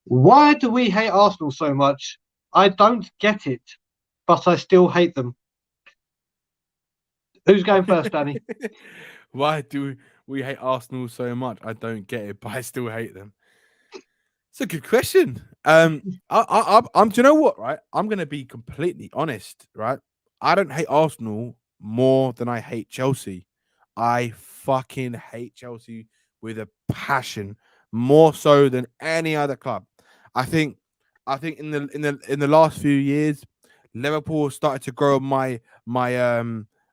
Why do we hate Arsenal so much? I don't get it, but I still hate them. Who's going first, Danny? Why do we hate Arsenal so much? I don't get it, but I still hate them. It's a good question. I'm. Do you know what? Right, I'm gonna be completely honest. Right, I don't hate Arsenal more than I hate Chelsea. I fucking hate Chelsea with a passion, more so than any other club. I think. I think in the last few years, Liverpool started to grow my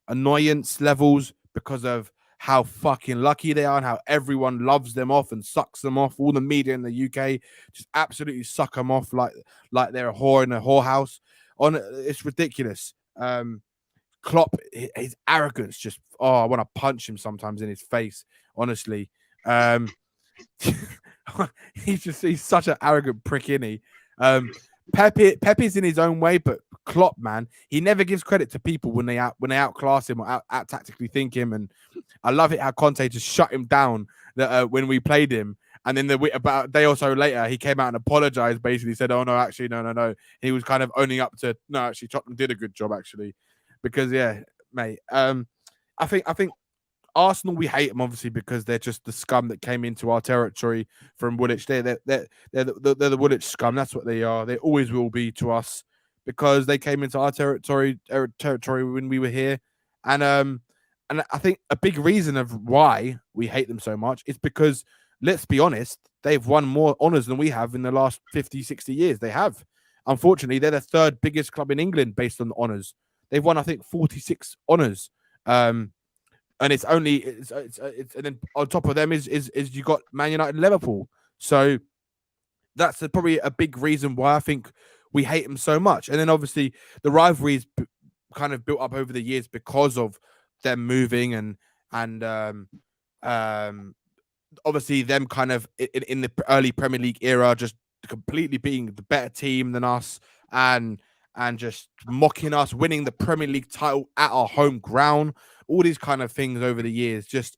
annoyance levels because of how fucking lucky they are and how everyone loves them off and sucks them off. All the media in the UK just absolutely suck them off like they're a whore in a whorehouse. It's ridiculous. Klopp, his arrogance just I want to punch him sometimes in his face. Honestly, he's such an arrogant prick, isn't he? Pepe's in his own way, but Klopp, man, he never gives credit to people when they outclass him or out tactically think him. And I love it how Conte just shut him down when we played him. And then about a day or so later, he came out and apologized. Basically, said, "Oh no, actually, no." He was kind of owning up to no. Actually, Tottenham did a good job, actually, because yeah, mate. I think Arsenal, we hate them obviously because they're just the scum that came into our territory from Woolwich. They're the Woolwich scum. That's what they are. They always will be to us because they came into our territory when we were here, and I think a big reason of why we hate them so much is because let's be honest, they've won more honors than we have in the last 50, 60 years. They have. Unfortunately, they're the third biggest club in England based on honors. They've won, I think, 46 honors. And it's and then on top of them is you got Man United and Liverpool. So that's probably a big reason why I think we hate them so much. And then obviously the rivalries kind of built up over the years because of them moving and obviously them kind of in the early Premier League era just completely being the better team than us and just mocking us, winning the Premier League title at our home ground, all these kind of things over the years. Just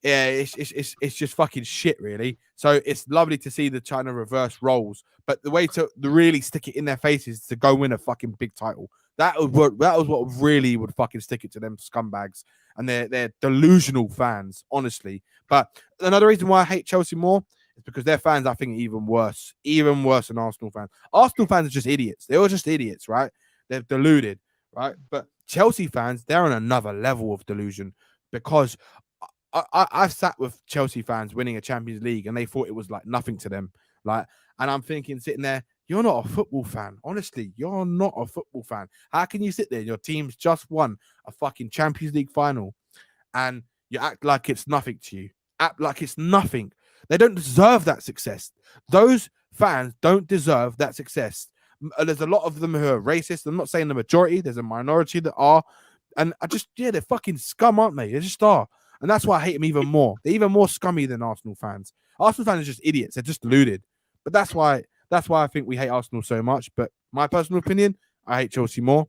yeah, it's just fucking shit, really. So it's lovely to see the China reverse roles, but the way to really stick it in their faces is to go win a fucking big title. That was what really would fucking stick it to them scumbags and they're delusional fans, honestly. But another reason why I hate Chelsea more is because their fans, I think, are even worse than Arsenal fans. Arsenal fans are just idiots. They're all just idiots, right? They're deluded, right? But Chelsea fans, they're on another level of delusion because I've sat with Chelsea fans winning a Champions League and they thought it was like nothing to them. And I'm thinking, sitting there, you're not a football fan. Honestly, you're not a football fan. How can you sit there? Your team's just won a fucking Champions League final and you act like it's nothing to you. Act like it's nothing. They don't deserve that success. Those fans don't deserve that success. There's a lot of them who are racist. I'm not saying the majority. There's a minority that are. And they're fucking scum, aren't they? They just are. And that's why I hate them even more. They're even more scummy than Arsenal fans. Arsenal fans are just idiots. They're just deluded. But that's why I think we hate Arsenal so much. But my personal opinion, I hate Chelsea more.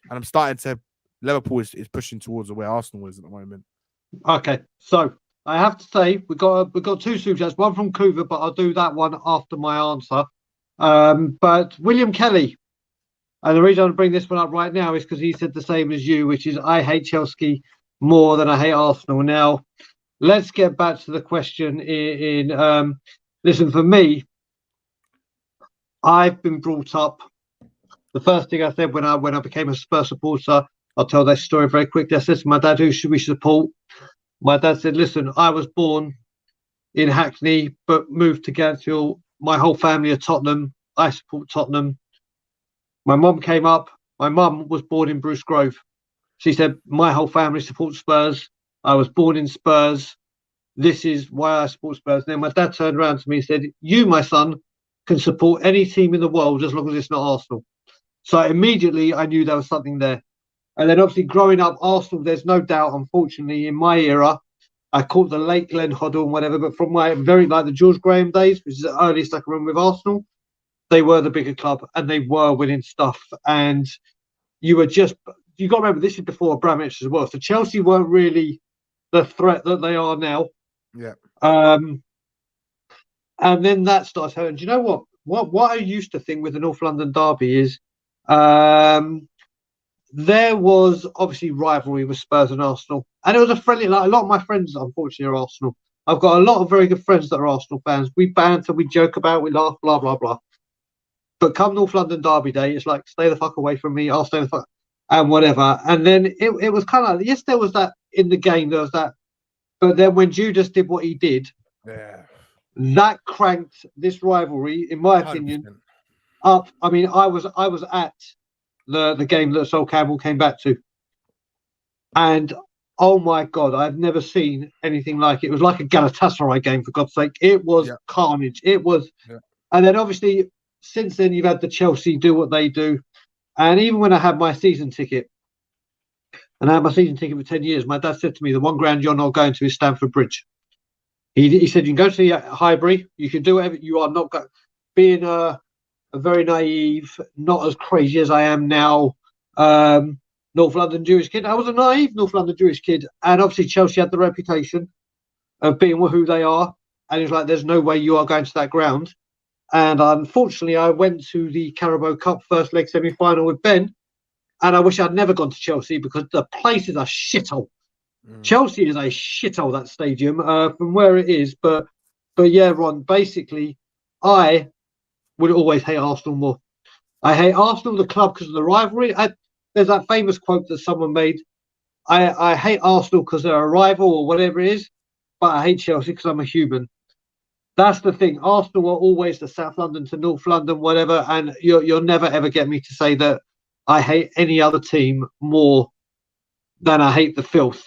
And I'm starting to Liverpool is pushing towards where Arsenal is at the moment. Okay, so I have to say we got two super chats, one from Coover, but I'll do that one after my answer. But William Kelly, and the reason I bring this one up right now is because he said the same as you, which is I hate Chelsea more than I hate Arsenal. Now, let's get back to the question. Listen, for me, I've been brought up. The first thing I said when I became a Spurs supporter, I'll tell that story very quickly. I said to my dad, "Who should we support?" My dad said, "Listen, I was born in Hackney, but moved to Ganfield. My whole family are Tottenham. I support Tottenham." My mum came up. My mum was born in Bruce Grove. She said, "My whole family supports Spurs. I was born in Spurs. This is why I support Spurs." Then my dad turned around to me and said, "You, my son, can support any team in the world as long as it's not Arsenal." So immediately I knew there was something there. And then obviously growing up, Arsenal, there's no doubt, unfortunately, in my era, I caught the late Glenn Hoddle and whatever, but from my the George Graham days, which is the earliest I can remember with Arsenal, they were the bigger club and they were winning stuff. And you got to remember, this is before Abramovich as well. So Chelsea weren't really the threat that they are now. Yeah. And then that starts hurting. Do you know what? what I used to think with the North London derby is there was obviously rivalry with Spurs and Arsenal, and it was a friendly. Like, a lot of my friends, unfortunately, are Arsenal. I've got a lot of very good friends that are Arsenal fans. We banter, we joke about, we laugh, blah blah blah. But come North London derby day, it's like stay the fuck away from me. I'll stay the fuck and whatever. And then it was kind of, yes, there was that in the game. There was that, but then when Judas did what he did, Yeah. that cranked this rivalry, in my opinion, 100%. up. I mean, I was at the game that Sol Campbell came back to, and oh my god, I've never seen anything like it. It was like a Galatasaray game, for God's sake. It was carnage. It was, and then obviously since then you've had the Chelsea do what they do, and even when I had my season ticket, and I had my season ticket for 10 years, my dad said to me, the one ground you're not going to is Stamford Bridge. He said, you can go to the Highbury, you can do whatever. You are not being a very naive, not as crazy as I am now, North London Jewish kid. I was a naive North London Jewish kid, and obviously Chelsea had the reputation of being who they are, and it's like, there's no way you are going to that ground. And unfortunately, I went to the Carabao Cup first leg semi-final with Ben, and I wish I'd never gone to Chelsea because the place is a shithole. Chelsea is a shithole, that stadium, from where it is. But yeah, Ron, basically, I would always hate Arsenal more. I hate Arsenal, the club, because of the rivalry. There's that famous quote that someone made. I hate Arsenal because they're a rival or whatever it is, but I hate Chelsea because I'm a human. That's the thing. Arsenal are always the South London to North London, whatever, and you'll never, ever get me to say that I hate any other team more than I hate the filth